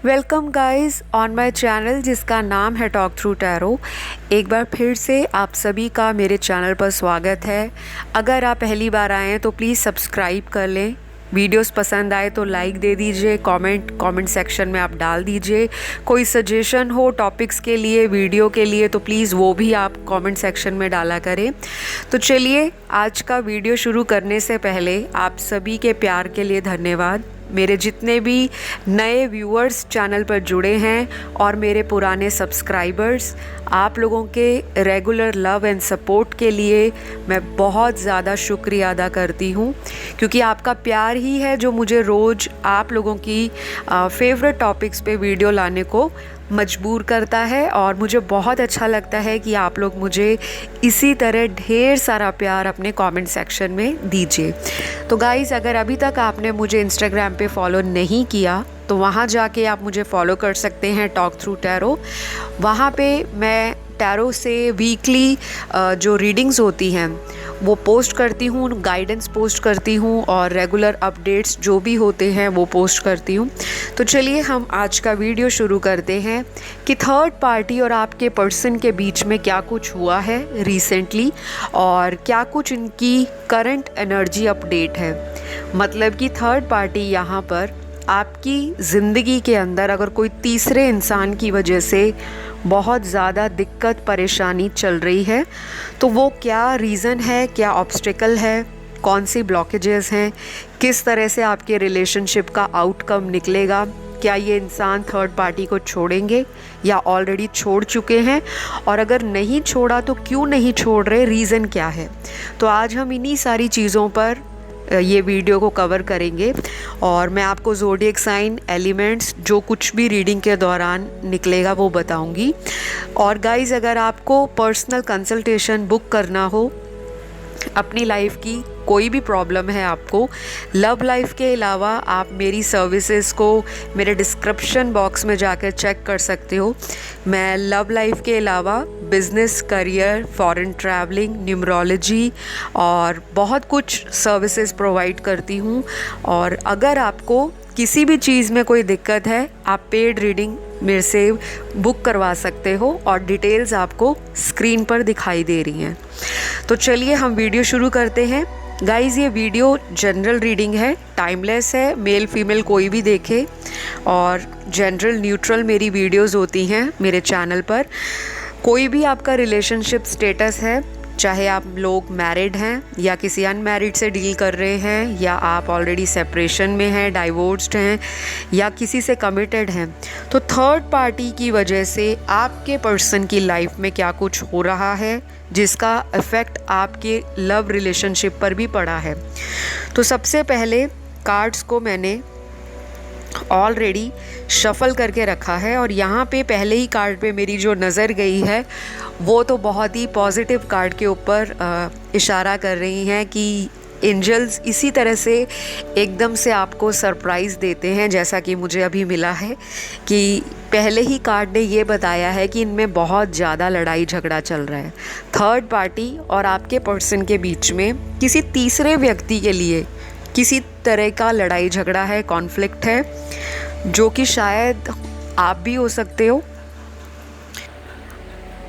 Welcome guys on my channel जिसका नाम है टॉक थ्रू टैरो। एक बार फिर से आप सभी का मेरे चैनल पर स्वागत है। अगर आप पहली बार आए हैं तो प्लीज़ सब्सक्राइब कर लें। वीडियोस पसंद आए तो लाइक दे दीजिए, कमेंट सेक्शन में आप डाल दीजिए। कोई सजेशन हो टॉपिक्स के लिए, वीडियो के लिए, तो प्लीज़ वो भी आप कमेंट सेक्शन में डाला करें। तो चलिए, आज का वीडियो शुरू करने से पहले आप सभी के प्यार के लिए धन्यवाद। मेरे जितने भी नए व्यूअर्स चैनल पर जुड़े हैं और मेरे पुराने सब्सक्राइबर्स, आप लोगों के रेगुलर लव एंड सपोर्ट के लिए मैं बहुत ज़्यादा शुक्रिया अदा करती हूँ, क्योंकि आपका प्यार ही है जो मुझे रोज़ आप लोगों की फेवरेट टॉपिक्स पे वीडियो लाने को मजबूर करता है। और मुझे बहुत अच्छा लगता है कि आप लोग मुझे इसी तरह ढेर सारा प्यार अपने कमेंट सेक्शन में दीजिए। तो गाइज़, अगर अभी तक आपने मुझे इंस्टाग्राम पे फॉलो नहीं किया तो वहाँ जाके आप मुझे फॉलो कर सकते हैं, टॉक थ्रू टैरो। वहाँ पे मैं टैरो से वीकली जो रीडिंग्स होती हैं वो पोस्ट करती हूँ, गाइडेंस पोस्ट करती हूँ और रेगुलर अपडेट्स जो भी होते हैं वो पोस्ट करती हूँ। तो चलिए हम आज का वीडियो शुरू करते हैं कि थर्ड पार्टी और आपके पर्सन के बीच में क्या कुछ हुआ है रिसेंटली और क्या कुछ इनकी करंट एनर्जी अपडेट है। मतलब कि थर्ड पार्टी यहाँ पर आपकी ज़िंदगी के अंदर अगर कोई तीसरे इंसान की वजह से बहुत ज़्यादा दिक्कत परेशानी चल रही है तो वो क्या रीज़न है, क्या ऑब्स्टिकल है, कौन सी ब्लॉकेजेस हैं, किस तरह से आपके रिलेशनशिप का आउटकम निकलेगा, क्या ये इंसान थर्ड पार्टी को छोड़ेंगे या ऑलरेडी छोड़ चुके हैं, और अगर नहीं छोड़ा तो क्यों नहीं छोड़ रहे, रीज़न क्या है। तो आज हम इन्हीं सारी चीज़ों पर ये वीडियो को कवर करेंगे और मैं आपको ज़ोडिएक साइन, एलिमेंट्स, जो कुछ भी रीडिंग के दौरान निकलेगा वो बताऊंगी। और गाइज़, अगर आपको पर्सनल कंसल्टेशन बुक करना हो, अपनी लाइफ की कोई भी प्रॉब्लम है आपको, लव लाइफ के अलावा आप मेरी सर्विसेज को मेरे डिस्क्रिप्शन बॉक्स में जाकर चेक कर सकते हो। मैं लव लाइफ के अलावा business, career, foreign travelling, numerology और बहुत कुछ सर्विसेज प्रोवाइड करती हूँ। और अगर आपको किसी भी चीज़ में कोई दिक्कत है, आप पेड रीडिंग मेरे से बुक करवा सकते हो और डिटेल्स आपको स्क्रीन पर दिखाई दे रही हैं। तो चलिए हम वीडियो शुरू करते हैं। गाइज़, ये वीडियो जनरल रीडिंग है, टाइमलेस है, मेल फीमेल कोई भी देखे, और जनरल न्यूट्रल मेरी वीडियोस होती हैं मेरे चैनल पर। कोई भी आपका रिलेशनशिप स्टेटस है, चाहे आप लोग मैरिड हैं या किसी अनमैरिड से डील कर रहे हैं, या आप ऑलरेडी सेपरेशन में हैं, डाइवोर्स्ड हैं, या किसी से कमिटेड हैं, तो थर्ड पार्टी की वजह से आपके पर्सन की लाइफ में क्या कुछ हो रहा है जिसका इफ़ेक्ट आपके लव रिलेशनशिप पर भी पड़ा है। तो सबसे पहले कार्ड्स को मैंने ऑलरेडी शफ़ल करके रखा है और यहाँ पे पहले ही कार्ड पे मेरी जो नज़र गई है वो तो बहुत ही पॉजिटिव कार्ड के ऊपर इशारा कर रही हैं कि एंजल्स इसी तरह से एकदम से आपको सरप्राइज़ देते हैं, जैसा कि मुझे अभी मिला है कि पहले ही कार्ड ने ये बताया है कि इनमें बहुत ज़्यादा लड़ाई झगड़ा चल रहा है। थर्ड पार्टी और आपके पर्सन के बीच में किसी तीसरे व्यक्ति के लिए किसी तरह का लड़ाई झगड़ा है, कॉन्फ्लिक्ट है, जो कि शायद आप भी हो सकते हो,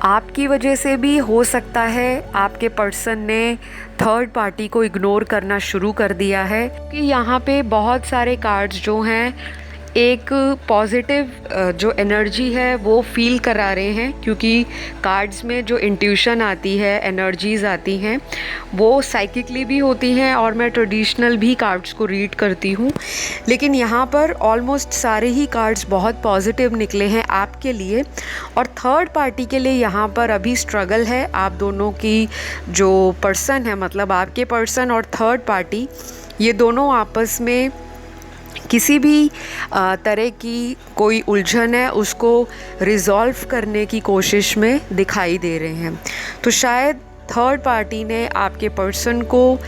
आपकी वजह से भी हो सकता है। आपके पर्सन ने थर्ड पार्टी को इग्नोर करना शुरू कर दिया है कि यहाँ पे बहुत सारे कार्ड्स जो हैं एक पॉजिटिव जो एनर्जी है वो फील करा रहे हैं, क्योंकि कार्ड्स में जो इंट्यूशन आती है, एनर्जीज़ आती हैं, वो साइकिकली भी होती हैं और मैं ट्रेडिशनल भी कार्ड्स को रीड करती हूँ। लेकिन यहाँ पर ऑलमोस्ट सारे ही कार्ड्स बहुत पॉजिटिव निकले हैं आपके लिए। और थर्ड पार्टी के लिए यहाँ पर अभी स्ट्रगल है। आप दोनों की जो पर्सन है, मतलब आपके पर्सन और थर्ड पार्टी, ये दोनों आपस में किसी भी तरह की कोई उलझन है उसको रिज़ॉल्व करने की कोशिश में दिखाई दे रहे हैं। तो शायद थर्ड पार्टी ने आपके पर्सन को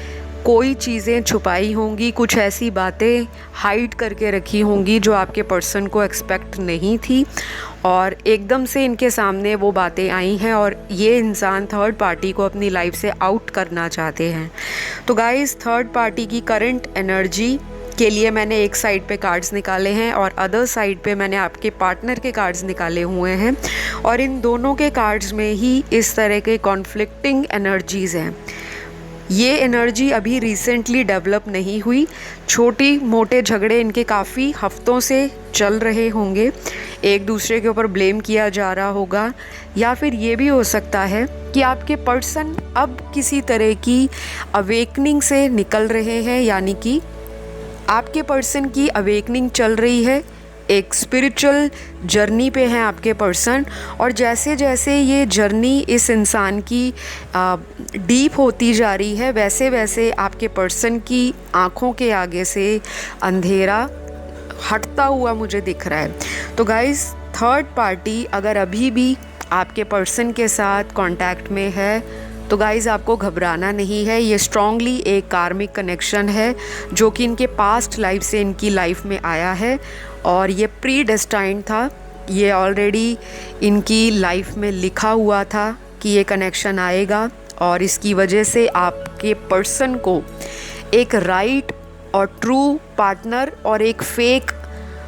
कोई चीज़ें छुपाई होंगी, कुछ ऐसी बातें हाइड करके रखी होंगी जो आपके पर्सन को एक्सपेक्ट नहीं थी, और एकदम से इनके सामने वो बातें आई हैं और ये इंसान थर्ड पार्टी को अपनी लाइफ से आउट करना चाहते हैं। तो गाइस, थर्ड पार्टी की करंट एनर्जी के लिए मैंने एक साइड पे कार्ड्स निकाले हैं और अदर साइड पे मैंने आपके पार्टनर के कार्ड्स निकाले हुए हैं, और इन दोनों के कार्ड्स में ही इस तरह के कॉन्फ्लिक्टिंग एनर्जीज़ हैं। ये एनर्जी अभी रिसेंटली डेवलप नहीं हुई, छोटी मोटे झगड़े इनके काफ़ी हफ्तों से चल रहे होंगे, एक दूसरे के ऊपर ब्लेम किया जा रहा होगा, या फिर ये भी हो सकता है कि आपके पर्सन अब किसी तरह की अवेकनिंग से निकल रहे हैं, यानी कि आपके पर्सन की अवेकनिंग चल रही है, एक स्पिरिचुअल जर्नी पे हैं आपके पर्सन, और जैसे जैसे ये जर्नी इस इंसान की डीप होती जा रही है, वैसे वैसे आपके पर्सन की आँखों के आगे से अंधेरा हटता हुआ मुझे दिख रहा है। तो गाइज़, थर्ड पार्टी अगर अभी भी आपके पर्सन के साथ कांटेक्ट में है तो गाइज़ आपको घबराना नहीं है। ये स्ट्रॉन्गली एक कार्मिक कनेक्शन है जो कि इनके पास्ट लाइफ से इनकी लाइफ में आया है, और ये प्री डेस्टाइन्ड था, ये ऑलरेडी इनकी लाइफ में लिखा हुआ था कि ये कनेक्शन आएगा, और इसकी वजह से आपके पर्सन को एक राइट और ट्रू पार्टनर और एक फेक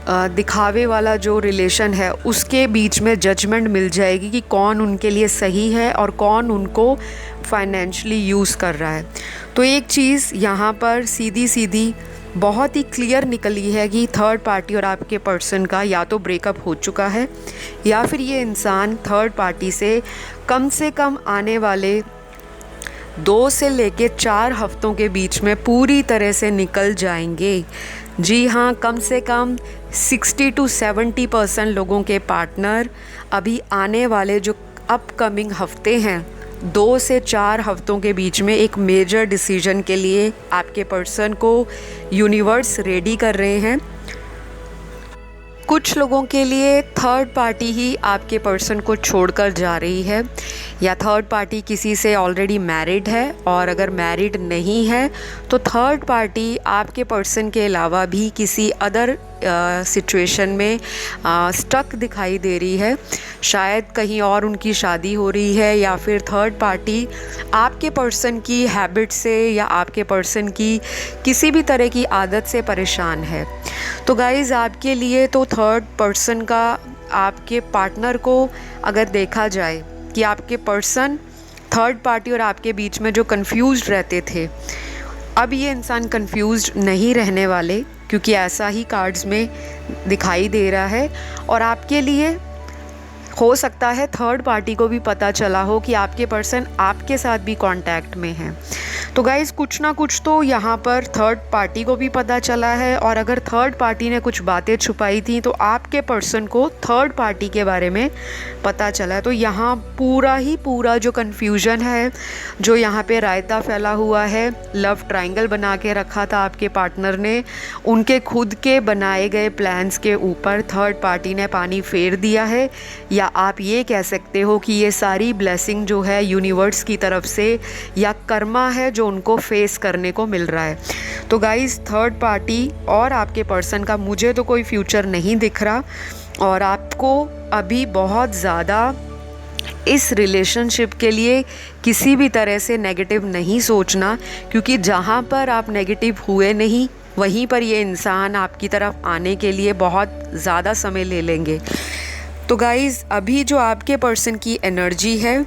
दिखावे वाला जो रिलेशन है उसके बीच में जजमेंट मिल जाएगी कि कौन उनके लिए सही है और कौन उनको फाइनेंशियली यूज़ कर रहा है। तो एक चीज़ यहाँ पर सीधी सीधी बहुत ही क्लियर निकली है कि थर्ड पार्टी और आपके पर्सन का या तो ब्रेकअप हो चुका है, या फिर ये इंसान थर्ड पार्टी से कम आने वाले 2 से लेके 4 हफ्तों के बीच में पूरी तरह से निकल जाएंगे। जी हाँ, कम से कम 60 to 70% लोगों के पार्टनर अभी आने वाले जो अपकमिंग हफ्ते हैं, 2 से 4 हफ्तों के बीच में एक मेजर डिसीजन के लिए आपके पर्सन को यूनिवर्स रेडी कर रहे हैं। कुछ लोगों के लिए थर्ड पार्टी ही आपके पर्सन को छोड़कर जा रही है, या थर्ड पार्टी किसी से ऑलरेडी मैरिड है, और अगर मैरिड नहीं है तो थर्ड पार्टी आपके पर्सन के अलावा भी किसी अदर सिचुएशन में स्टक दिखाई दे रही है। शायद कहीं और उनकी शादी हो रही है, या फिर थर्ड पार्टी आपके पर्सन की हैबिट से या आपके पर्सन की किसी भी तरह की आदत से परेशान है। तो गाइज़, आपके लिए तो थर्ड पर्सन का, आपके पार्टनर को अगर देखा जाए कि आपके पर्सन थर्ड पार्टी और आपके बीच में जो कंफ्यूज्ड रहते थे, अब ये इंसान कंफ्यूज्ड नहीं रहने वाले, क्योंकि ऐसा ही कार्ड्स में दिखाई दे रहा है। और आपके लिए हो सकता है थर्ड पार्टी को भी पता चला हो कि आपके पर्सन आपके साथ भी कांटेक्ट में हैं। तो गाइज़, कुछ ना कुछ तो यहाँ पर थर्ड पार्टी को भी पता चला है, और अगर थर्ड पार्टी ने कुछ बातें छुपाई थी तो आपके पर्सन को थर्ड पार्टी के बारे में पता चला है। तो यहाँ पूरा जो कन्फ्यूजन है, जो यहाँ पे रायता फैला हुआ है, लव ट्रायंगल बना के रखा था आपके पार्टनर ने, उनके खुद के बनाए गए प्लान्स के ऊपर थर्ड पार्टी ने पानी फेर दिया है, या आप ये कह सकते हो कि ये सारी ब्लेसिंग जो है यूनिवर्स की तरफ से या कर्मा है जो उनको फेस करने को मिल रहा है। तो गाइज़, थर्ड पार्टी और आपके पर्सन का मुझे तो कोई फ्यूचर नहीं दिख रहा, और आपको अभी बहुत ज़्यादा इस रिलेशनशिप के लिए किसी भी तरह से नेगेटिव नहीं सोचना, क्योंकि जहाँ पर आप नेगेटिव हुए नहीं वहीं पर ये इंसान आपकी तरफ आने के लिए बहुत ज़्यादा समय ले लेंगे। तो गाइज़, अभी जो आपके पर्सन की एनर्जी है,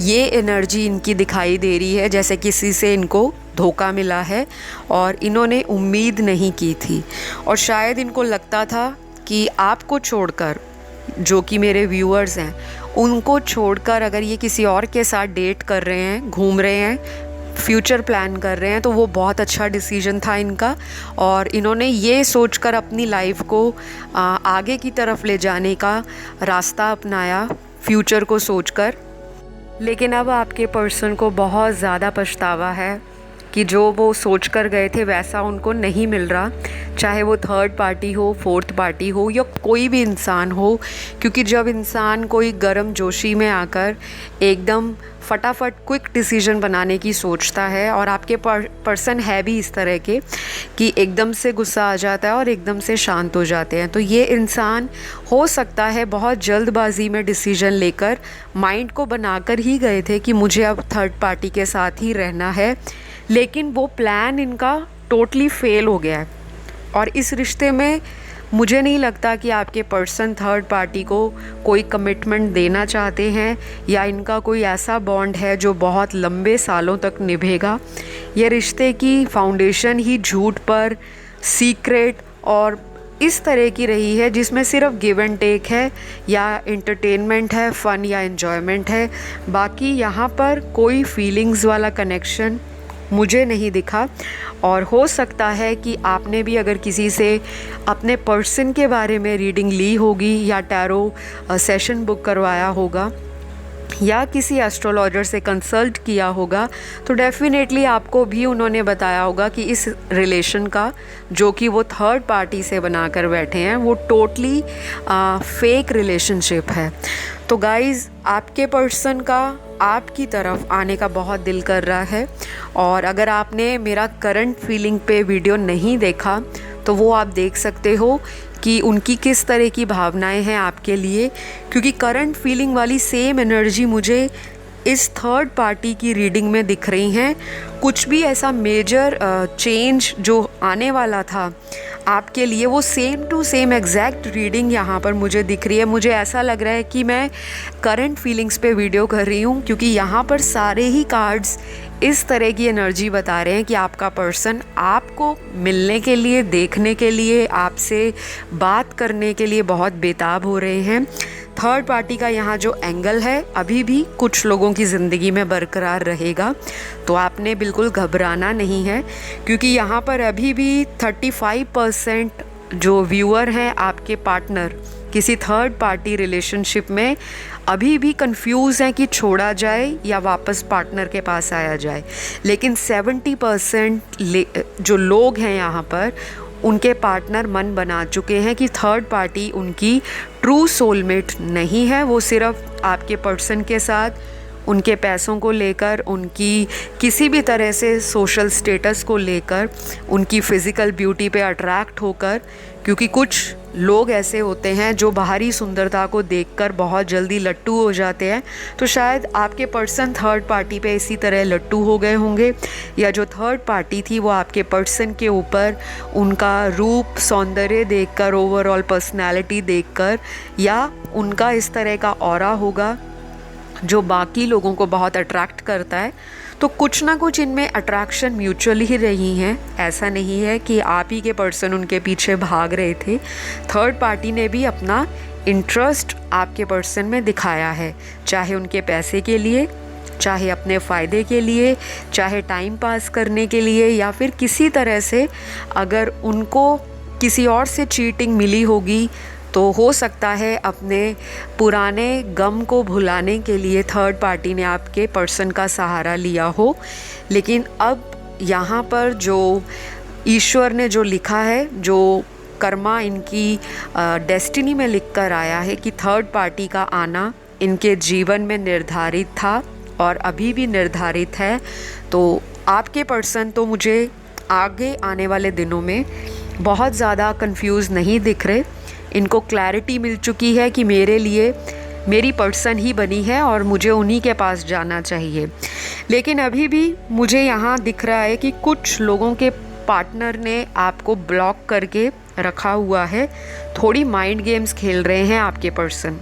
ये एनर्जी इनकी दिखाई दे रही है जैसे किसी से इनको धोखा मिला है और इन्होंने उम्मीद नहीं की थी, और शायद इनको लगता था कि आपको छोड़कर, जो कि मेरे व्यूअर्स हैं, उनको छोड़कर अगर ये किसी और के साथ डेट कर रहे हैं, घूम रहे हैं, फ्यूचर प्लान कर रहे हैं, तो वो बहुत अच्छा डिसीजन था इनका, और इन्होंने ये सोचकर अपनी लाइफ को आगे की तरफ ले जाने का रास्ता अपनाया, फ्यूचर को सोचकर। लेकिन अब आपके पर्सन को बहुत ज़्यादा पछतावा है कि जो वो सोच कर गए थे वैसा उनको नहीं मिल रहा, चाहे वो थर्ड पार्टी हो, फोर्थ पार्टी हो, या कोई भी इंसान हो, क्योंकि जब इंसान कोई गर्म जोशी में आकर एकदम फटाफट क्विक डिसीजन बनाने की सोचता है, और आपके पर्सन है भी इस तरह के कि एकदम से गुस्सा आ जाता है और एकदम से शांत हो जाते हैं, तो ये इंसान हो सकता है बहुत जल्दबाजी में डिसीजन लेकर माइंड को बनाकर ही गए थे कि मुझे अब थर्ड पार्टी के साथ ही रहना है, लेकिन वो प्लान इनका टोटली फेल हो गया है। और इस रिश्ते में मुझे नहीं लगता कि आपके पर्सन थर्ड पार्टी को कोई कमिटमेंट देना चाहते हैं या इनका कोई ऐसा बॉन्ड है जो बहुत लंबे सालों तक निभेगा। ये रिश्ते की फाउंडेशन ही झूठ पर, सीक्रेट और इस तरह की रही है जिसमें सिर्फ गिव एंड टेक है या एंटरटेनमेंट है, फ़न या एन्जॉयमेंट है। बाकी यहाँ पर कोई फीलिंग्स वाला कनेक्शन मुझे नहीं दिखा। और हो सकता है कि आपने भी अगर किसी से अपने पर्सन के बारे में रीडिंग ली होगी या टैरो सेशन बुक करवाया होगा या किसी एस्ट्रोलॉजर से कंसल्ट किया होगा, तो डेफिनेटली आपको भी उन्होंने बताया होगा कि इस रिलेशन का जो कि वो थर्ड पार्टी से बनाकर बैठे हैं वो टोटली फेक रिलेशनशिप है। तो गाइज़, आपके पर्सन का आपकी तरफ आने का बहुत दिल कर रहा है। और अगर आपने मेरा करंट फीलिंग पे वीडियो नहीं देखा तो वो आप देख सकते हो कि उनकी किस तरह की भावनाएं हैं आपके लिए, क्योंकि करंट फीलिंग वाली सेम एनर्जी मुझे इस थर्ड पार्टी की रीडिंग में दिख रही हैं। कुछ भी ऐसा मेजर चेंज जो आने वाला था आपके लिए वो same to same exact reading यहाँ पर मुझे दिख रही है। मुझे ऐसा लग रहा है कि मैं करंट फीलिंग्स पे वीडियो कर रही हूँ, क्योंकि यहाँ पर सारे ही कार्ड्स इस तरह की एनर्जी बता रहे हैं कि आपका पर्सन आपको मिलने के लिए, देखने के लिए, आपसे बात करने के लिए बहुत बेताब हो रहे हैं। थर्ड पार्टी का यहाँ जो एंगल है अभी भी कुछ लोगों की ज़िंदगी में बरकरार रहेगा, तो आपने बिल्कुल घबराना नहीं है, क्योंकि यहाँ पर अभी भी 35% जो व्यूअर हैं आपके पार्टनर किसी थर्ड पार्टी रिलेशनशिप में अभी भी कंफ्यूज हैं कि छोड़ा जाए या वापस पार्टनर के पास आया जाए। लेकिन 70% जो लोग हैं यहाँ पर उनके पार्टनर मन बना चुके हैं कि थर्ड पार्टी उनकी ट्रू सोलमेट नहीं है। वो सिर्फ आपके पर्सन के साथ उनके पैसों को लेकर, उनकी किसी भी तरह से सोशल स्टेटस को लेकर, उनकी फ़िज़िकल ब्यूटी पे अट्रैक्ट होकर, क्योंकि कुछ लोग ऐसे होते हैं जो बाहरी सुंदरता को देखकर बहुत जल्दी लट्टू हो जाते हैं। तो शायद आपके पर्सन थर्ड पार्टी पे इसी तरह लट्टू हो गए होंगे, या जो थर्ड पार्टी थी वो आपके पर्सन के ऊपर उनका रूप, सौंदर्य देखकर, ओवरऑल पर्सनैलिटी देखकर, या उनका इस तरह का ऑरा होगा जो बाकी लोगों को बहुत अट्रैक्ट करता है। तो कुछ ना कुछ इनमें अट्रैक्शन म्यूचुअल ही रही हैं। ऐसा नहीं है कि आप ही के पर्सन उनके पीछे भाग रहे थे। थर्ड पार्टी ने भी अपना इंटरेस्ट आपके पर्सन में दिखाया है, चाहे उनके पैसे के लिए, चाहे अपने फ़ायदे के लिए, चाहे टाइम पास करने के लिए, या फिर किसी तरह से अगर उनको किसी और से चीटिंग मिली होगी तो हो सकता है अपने पुराने गम को भुलाने के लिए थर्ड पार्टी ने आपके पर्सन का सहारा लिया हो। लेकिन अब यहाँ पर जो ईश्वर ने जो लिखा है, जो कर्मा इनकी डेस्टिनी में लिख कर आया है कि थर्ड पार्टी का आना इनके जीवन में निर्धारित था और अभी भी निर्धारित है, तो आपके पर्सन तो मुझे आगे आने वाले दिनों में बहुत ज़्यादा कंफ्यूज नहीं दिख रहे। इनको क्लैरिटी मिल चुकी है कि मेरे लिए मेरी पर्सन ही बनी है और मुझे उन्हीं के पास जाना चाहिए। लेकिन अभी भी मुझे यहाँ दिख रहा है कि कुछ लोगों के पार्टनर ने आपको ब्लॉक करके रखा हुआ है, थोड़ी माइंड गेम्स खेल रहे हैं आपके पर्सन।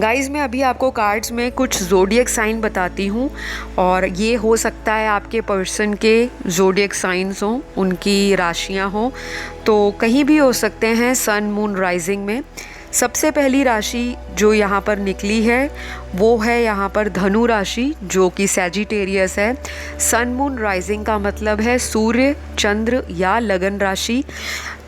गाइज़, मैं अभी आपको कार्ड्स में कुछ ज़ोडिएक साइन बताती हूँ, और ये हो सकता है आपके पर्सन के ज़ोडिएक साइंस हों, उनकी राशियाँ हों, तो कहीं भी हो सकते हैं सन, मून, राइजिंग में। सबसे पहली राशि जो यहाँ पर निकली है वो है यहाँ पर धनु राशि, जो कि सैजिटेरियस है। सन, मून, राइजिंग का मतलब है सूर्य, चंद्र या लगन राशि।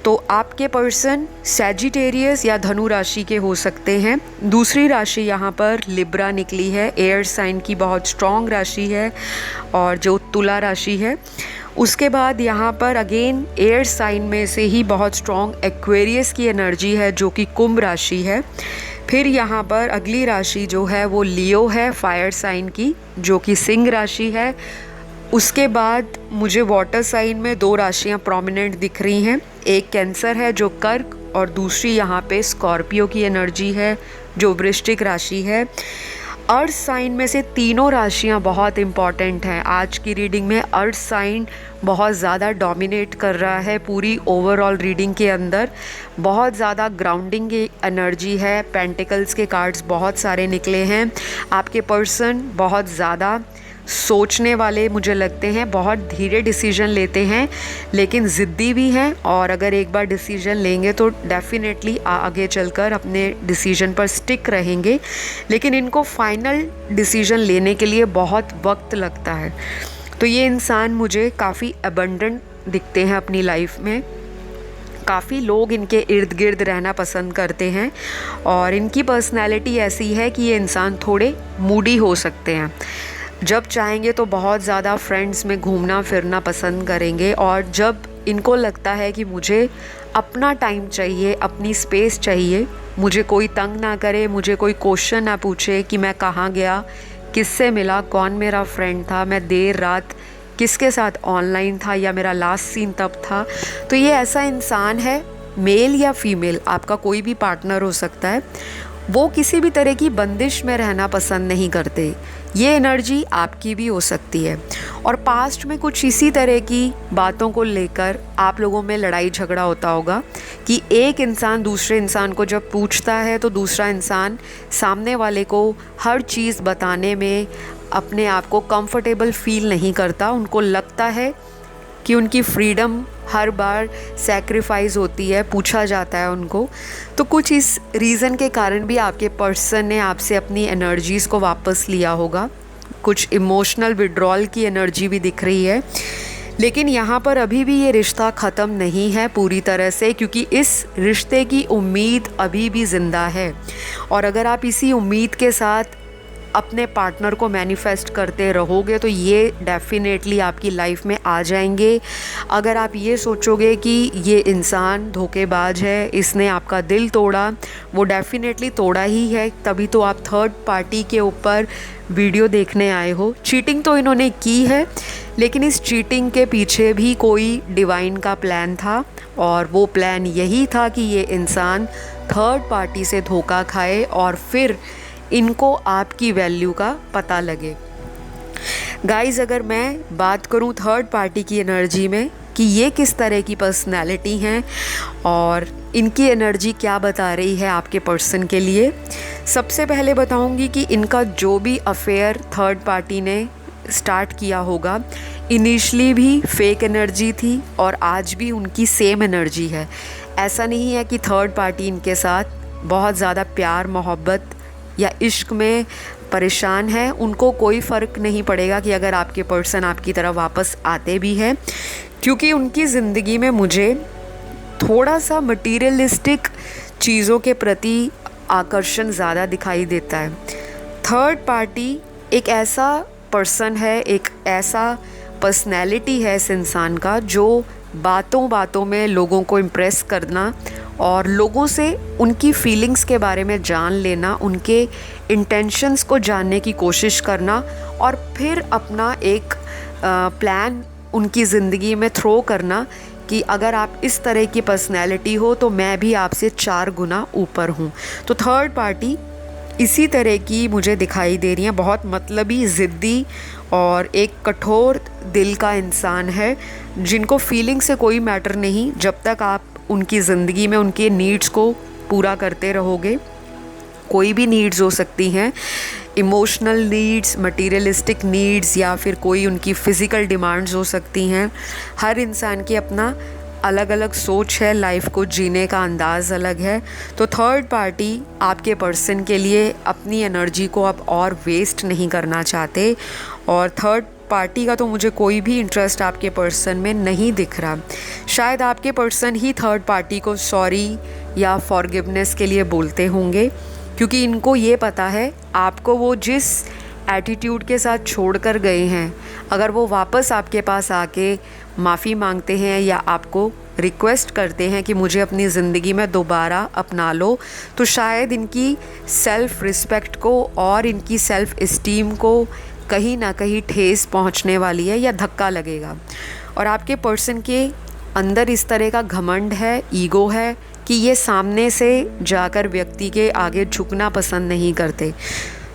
तो आपके पर्सन सैजिटेरियस या धनु राशि के हो सकते हैं। दूसरी राशि यहाँ पर लिब्रा निकली है, एयर साइन की बहुत स्ट्रॉन्ग राशि है, और जो तुला राशि है। उसके बाद यहाँ पर अगेन एयर साइन में से ही बहुत स्ट्रॉन्ग एक्वेरियस की एनर्जी है, जो कि कुंभ राशि है। फिर यहाँ पर अगली राशि जो है वो लियो है, फायर साइन की, जो कि सिंह राशि है। उसके बाद मुझे वाटर साइन में दो राशियाँ प्रोमिनेंट दिख रही हैं, एक कैंसर है जो कर्क, और दूसरी यहाँ पे स्कॉर्पियो की एनर्जी है जो वृश्चिक राशि है। अर्थ साइन में से तीनों राशियां बहुत इम्पॉर्टेंट हैं। आज की रीडिंग में अर्थ साइन बहुत ज़्यादा डोमिनेट कर रहा है पूरी ओवरऑल रीडिंग के अंदर। बहुत ज़्यादा ग्राउंडिंग की एनर्जी है। पेंटिकल्स के कार्ड्स बहुत सारे निकले हैं। आपके पर्सन बहुत ज़्यादा सोचने वाले मुझे लगते हैं, बहुत धीरे डिसीजन लेते हैं लेकिन ज़िद्दी भी हैं, और अगर एक बार डिसीजन लेंगे तो डेफिनेटली आगे चलकर अपने डिसीजन पर स्टिक रहेंगे, लेकिन इनको फाइनल डिसीजन लेने के लिए बहुत वक्त लगता है। तो ये इंसान मुझे काफ़ी अबंडेंट दिखते हैं अपनी लाइफ में। काफ़ी लोग इनके इर्द गिर्द रहना पसंद करते हैं और इनकी पर्सनैलिटी ऐसी है कि ये इंसान थोड़े मूडी हो सकते हैं। जब चाहेंगे तो बहुत ज़्यादा फ्रेंड्स में घूमना फिरना पसंद करेंगे, और जब इनको लगता है कि मुझे अपना टाइम चाहिए, अपनी स्पेस चाहिए, मुझे कोई तंग ना करे, मुझे कोई क्वेश्चन ना पूछे कि मैं कहाँ गया, किससे मिला, कौन मेरा फ्रेंड था, मैं देर रात किसके साथ ऑनलाइन था, या मेरा लास्ट सीन तब था। तो ये ऐसा इंसान है, मेल या फीमेल, आपका कोई भी पार्टनर हो सकता है। वो किसी भी तरह की बंदिश में रहना पसंद नहीं करते। ये एनर्जी आपकी भी हो सकती है, और पास्ट में कुछ इसी तरह की बातों को लेकर आप लोगों में लड़ाई झगड़ा होता होगा कि एक इंसान दूसरे इंसान को जब पूछता है तो दूसरा इंसान सामने वाले को हर चीज़ बताने में अपने आप को कंफर्टेबल फील नहीं करता। उनको लगता है कि उनकी फ्रीडम हर बार सैक्रिफाइस होती है, पूछा जाता है उनको। तो कुछ इस रीज़न के कारण भी आपके पर्सन ने आपसे अपनी एनर्जीज़ को वापस लिया होगा। कुछ इमोशनल विड्रॉल की एनर्जी भी दिख रही है, लेकिन यहाँ पर अभी भी ये रिश्ता ख़त्म नहीं है पूरी तरह से, क्योंकि इस रिश्ते की उम्मीद अभी भी ज़िंदा है। और अगर आप इसी उम्मीद के साथ अपने पार्टनर को मैनिफेस्ट करते रहोगे तो ये डेफिनेटली आपकी लाइफ में आ जाएंगे। अगर आप ये सोचोगे कि ये इंसान धोखेबाज है, इसने आपका दिल तोड़ा, वो डेफिनेटली तोड़ा ही है, तभी तो आप थर्ड पार्टी के ऊपर वीडियो देखने आए हो। चीटिंग तो इन्होंने की है, लेकिन इस चीटिंग के पीछे भी कोई डिवाइन का प्लान था, और वो प्लान यही था कि ये इंसान थर्ड पार्टी से धोखा खाए और फिर इनको आपकी वैल्यू का पता लगे। गाइज़, अगर मैं बात करूं थर्ड पार्टी की एनर्जी में कि ये किस तरह की पर्सनैलिटी हैं और इनकी एनर्जी क्या बता रही है आपके पर्सन के लिए, सबसे पहले बताऊंगी कि इनका जो भी अफेयर थर्ड पार्टी ने स्टार्ट किया होगा, इनिशियली भी फेक एनर्जी थी और आज भी उनकी सेम एनर्जी है। ऐसा नहीं है कि थर्ड पार्टी इनके साथ बहुत ज़्यादा प्यार मोहब्बत या इश्क में परेशान है। उनको कोई फ़र्क नहीं पड़ेगा कि अगर आपके पर्सन आपकी तरफ वापस आते भी हैं, क्योंकि उनकी ज़िंदगी में मुझे थोड़ा सा मटीरियलिस्टिक चीज़ों के प्रति आकर्षण ज़्यादा दिखाई देता है। थर्ड पार्टी एक ऐसा पर्सन है, एक ऐसा पर्सनैलिटी है इस इंसान का जो बातों बातों में लोगों को इम्प्रेस करना और लोगों से उनकी फीलिंग्स के बारे में जान लेना, उनके इंटेंशंस को जानने की कोशिश करना, और फिर अपना एक प्लान उनकी ज़िंदगी में थ्रो करना कि अगर आप इस तरह की पर्सनैलिटी हो तो मैं भी आपसे 4 गुना ऊपर हूँ। तो थर्ड पार्टी इसी तरह की मुझे दिखाई दे रही है। बहुत मतलबी, ज़िद्दी और एक कठोर दिल का इंसान है, जिनको फीलिंग से कोई मैटर नहीं, जब तक आप उनकी ज़िंदगी में उनके नीड्स को पूरा करते रहोगे। कोई भी नीड्स हो सकती हैं, इमोशनल नीड्स, मटीरियलिस्टिक नीड्स, या फिर कोई उनकी फ़िज़िकल डिमांड्स हो सकती हैं। हर इंसान की अपना अलग अलग सोच है, लाइफ को जीने का अंदाज़ अलग है। तो थर्ड पार्टी आपके पर्सन के लिए अपनी एनर्जी को अब और वेस्ट नहीं करना चाहते, और थर्ड पार्टी का तो मुझे कोई भी इंटरेस्ट आपके पर्सन में नहीं दिख रहा। शायद आपके पर्सन ही थर्ड पार्टी को सॉरी या फॉरगिवनेस के लिए बोलते होंगे, क्योंकि इनको ये पता है आपको वो जिस एटीट्यूड के साथ छोड़ कर गए हैं, अगर वो वापस आपके पास आके माफ़ी मांगते हैं या आपको रिक्वेस्ट करते हैं कि मुझे अपनी ज़िंदगी में दोबारा अपना लो, तो शायद इनकी सेल्फ़ रिस्पेक्ट को और इनकी सेल्फ़ इस्टीम को कहीं ना कहीं ठेस पहुंचने वाली है या धक्का लगेगा। और आपके पर्सन के अंदर इस तरह का घमंड है, ईगो है, कि ये सामने से जाकर व्यक्ति के आगे झुकना पसंद नहीं करते।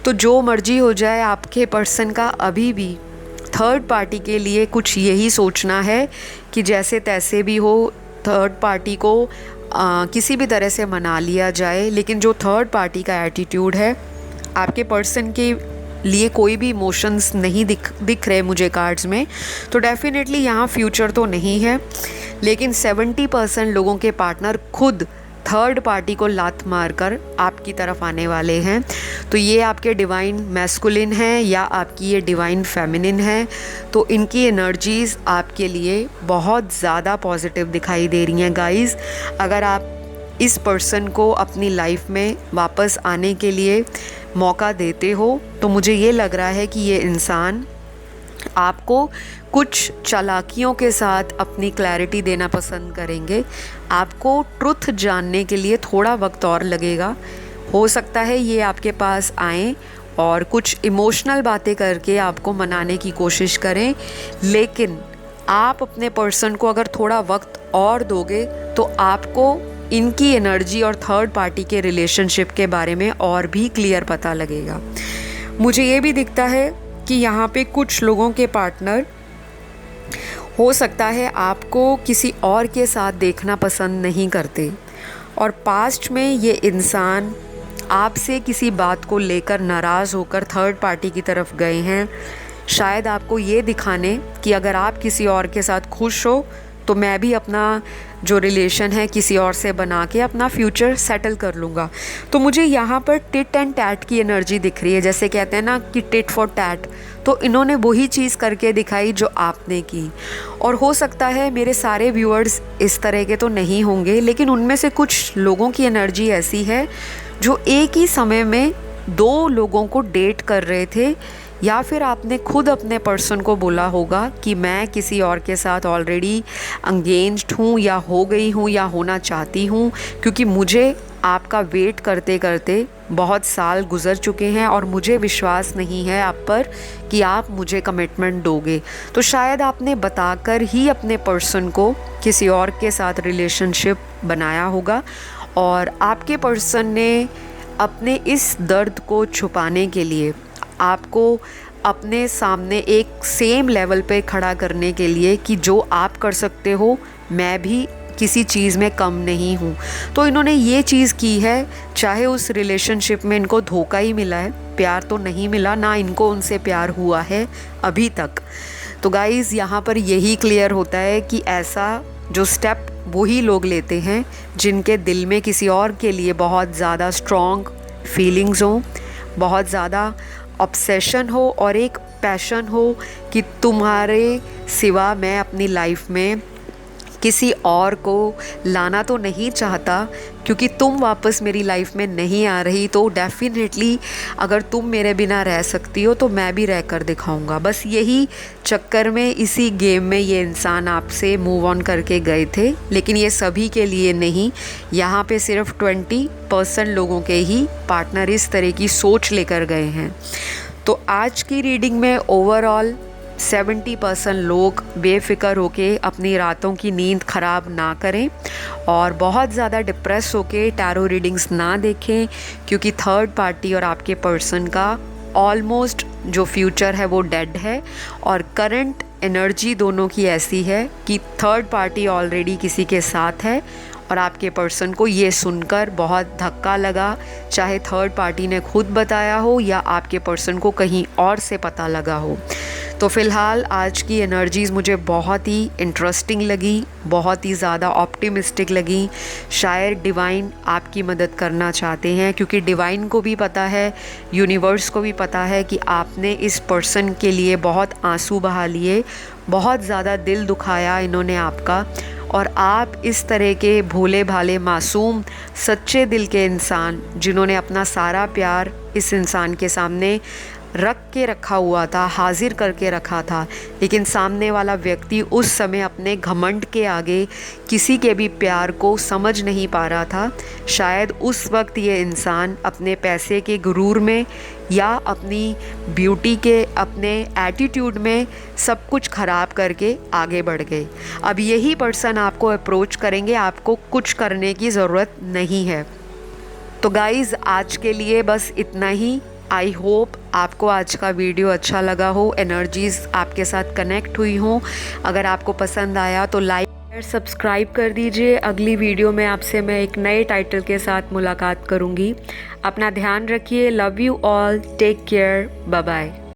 तो जो मर्जी हो जाए, आपके पर्सन का अभी भी थर्ड पार्टी के लिए कुछ यही सोचना है कि जैसे तैसे भी हो थर्ड पार्टी को किसी भी तरह से मना लिया जाए। लेकिन जो थर्ड पार्टी का एटीट्यूड है, आपके पर्सन के लिए कोई भी इमोशंस नहीं दिख रहे मुझे कार्ड्स में, तो डेफिनेटली यहाँ फ्यूचर तो नहीं है। लेकिन 70% लोगों के पार्टनर खुद थर्ड पार्टी को लात मारकर आपकी तरफ आने वाले हैं। तो ये आपके डिवाइन मैस्कुलिन हैं या आपकी ये डिवाइन फेमिनिन है। तो इनकी एनर्जीज़ आपके लिए बहुत ज़्यादा पॉजिटिव दिखाई दे रही हैं गाइज़। अगर आप इस पर्सन को अपनी लाइफ में वापस आने के लिए मौका देते हो, तो मुझे ये लग रहा है कि ये इंसान आपको कुछ चालाकियों के साथ अपनी क्लैरिटी देना पसंद करेंगे। आपको ट्रुथ जानने के लिए थोड़ा वक्त और लगेगा। हो सकता है ये आपके पास आएँ और कुछ इमोशनल बातें करके आपको मनाने की कोशिश करें, लेकिन आप अपने पर्सन को अगर थोड़ा वक्त और दोगे तो आपको इनकी एनर्जी और थर्ड पार्टी के रिलेशनशिप के बारे में और भी क्लियर पता लगेगा। मुझे ये भी दिखता है कि यहाँ पे कुछ लोगों के पार्टनर हो सकता है आपको किसी और के साथ देखना पसंद नहीं करते, और पास्ट में ये इंसान आपसे किसी बात को लेकर नाराज़ होकर थर्ड पार्टी की तरफ गए हैं, शायद आपको ये दिखाने कि अगर आप किसी और के साथ खुश हो तो मैं भी अपना जो रिलेशन है किसी और से बना के अपना फ्यूचर सेटल कर लूँगा। तो मुझे यहाँ पर टिट एंड टैट की एनर्जी दिख रही है, जैसे कहते हैं ना कि टिट फॉर टैट। तो इन्होंने वही चीज़ करके दिखाई जो आपने की। और हो सकता है मेरे सारे व्यूअर्स इस तरह के तो नहीं होंगे, लेकिन उनमें से कुछ लोगों की एनर्जी ऐसी है जो एक ही समय में 2 लोगों को डेट कर रहे थे, या फिर आपने खुद अपने पर्सन को बोला होगा कि मैं किसी और के साथ ऑलरेडी एंगेज्ड हूँ या हो गई हूँ या होना चाहती हूँ, क्योंकि मुझे आपका वेट करते करते बहुत साल गुजर चुके हैं और मुझे विश्वास नहीं है आप पर कि आप मुझे कमिटमेंट दोगे। तो शायद आपने बताकर ही अपने पर्सन को किसी और के साथ रिलेशनशिप बनाया होगा, और आपके पर्सन ने अपने इस दर्द को छुपाने के लिए आपको अपने सामने एक सेम लेवल पे खड़ा करने के लिए कि जो आप कर सकते हो मैं भी किसी चीज़ में कम नहीं हूँ, तो इन्होंने ये चीज़ की है। चाहे उस रिलेशनशिप में इनको धोखा ही मिला है, प्यार तो नहीं मिला, ना इनको उनसे प्यार हुआ है अभी तक। तो गाइज़ यहाँ पर यही क्लियर होता है कि ऐसा जो स्टेप वही लोग लेते हैं जिनके दिल में किसी और के लिए बहुत ज़्यादा स्ट्रॉन्ग फीलिंग्स हों, बहुत ज़्यादा ऑब्सेशन हो और एक पैशन हो कि तुम्हारे सिवा मैं अपनी लाइफ में किसी और को लाना तो नहीं चाहता, क्योंकि तुम वापस मेरी लाइफ में नहीं आ रही, तो डेफिनेटली अगर तुम मेरे बिना रह सकती हो तो मैं भी रह कर दिखाऊंगा। बस यही चक्कर में, इसी गेम में ये इंसान आपसे मूव ऑन करके गए थे। लेकिन ये सभी के लिए नहीं, यहाँ पे सिर्फ 20% लोगों के ही पार्टनर इस तरह की सोच लेकर गए हैं। तो आज की रीडिंग में ओवरऑल 70% लोग बेफिक्र होके अपनी रातों की नींद ख़राब ना करें और बहुत ज़्यादा डिप्रेस होके टैरो रीडिंग्स ना देखें, क्योंकि थर्ड पार्टी और आपके पर्सन का ऑलमोस्ट जो फ्यूचर है वो डेड है, और करंट एनर्जी दोनों की ऐसी है कि थर्ड पार्टी ऑलरेडी किसी के साथ है और आपके पर्सन को ये सुनकर बहुत धक्का लगा, चाहे थर्ड पार्टी ने खुद बताया हो या आपके पर्सन को कहीं और से पता लगा हो। तो फ़िलहाल आज की एनर्जीज़ मुझे बहुत ही इंटरेस्टिंग लगी, बहुत ही ज़्यादा ऑप्टिमिस्टिक लगी। शायद डिवाइन आपकी मदद करना चाहते हैं, क्योंकि डिवाइन को भी पता है, यूनिवर्स को भी पता है कि आपने इस पर्सन के लिए बहुत आंसू बहा लिए, बहुत ज़्यादा दिल दुखाया इन्होंने आपका, और आप इस तरह के भोले भाले मासूम सच्चे दिल के इंसान जिन्होंने अपना सारा प्यार इस इंसान के सामने रख के रखा हुआ था, हाजिर करके रखा था, लेकिन सामने वाला व्यक्ति उस समय अपने घमंड के आगे किसी के भी प्यार को समझ नहीं पा रहा था। शायद उस वक्त ये इंसान अपने पैसे के गुरूर में या अपनी ब्यूटी के, अपने एटीट्यूड में सब कुछ ख़राब करके आगे बढ़ गए। अब यही पर्सन आपको अप्रोच करेंगे, आपको कुछ करने की ज़रूरत नहीं है। तो गाइज़ आज के लिए बस इतना ही। आई होप आपको आज का वीडियो अच्छा लगा हो, एनर्जीज़ आपके साथ कनेक्ट हुई हों। अगर आपको पसंद आया तो लाइक और सब्सक्राइब कर दीजिए। अगली वीडियो में आपसे मैं एक नए टाइटल के साथ मुलाकात करूँगी। अपना ध्यान रखिए। Love you all, take care, bye bye.